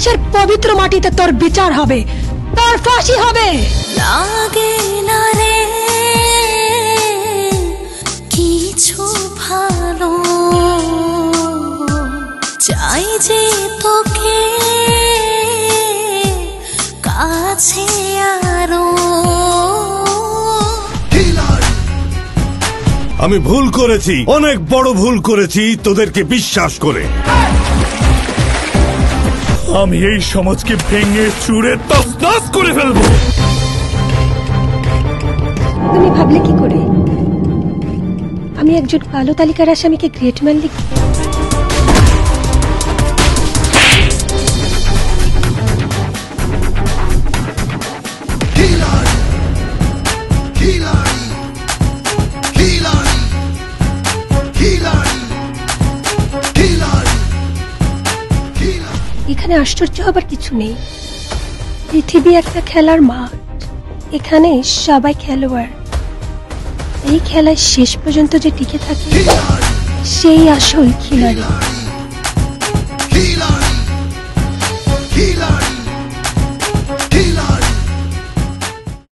এদেশের পবিত্র মাটিতে তোর বিচার হবে, তোর ফাঁসি হবে। লাগে না রে কিছু ভালো, চাই যে তোকে কাছে আরো। আমি ভুল করেছি, অনেক বড় ভুল করেছি তোদেরকে বিশ্বাস করে। আমি এই সমাজকে ভেঙে চুরে তছনছ করে ফেলবো। তুমি ভাবলে কি করে আমি একজন কালো তালিকার আসামিকে গ্রেট ম্যান লিখব? এখানে আশ্চর্য হবার কিছু নেই। পৃথিবী একটা খেলার মাঠ, এখানে সবাই খেলোয়াড়। এই খেলায় শেষ পর্যন্ত যে টিকে থাকে সেই আসল খেলোয়াড়।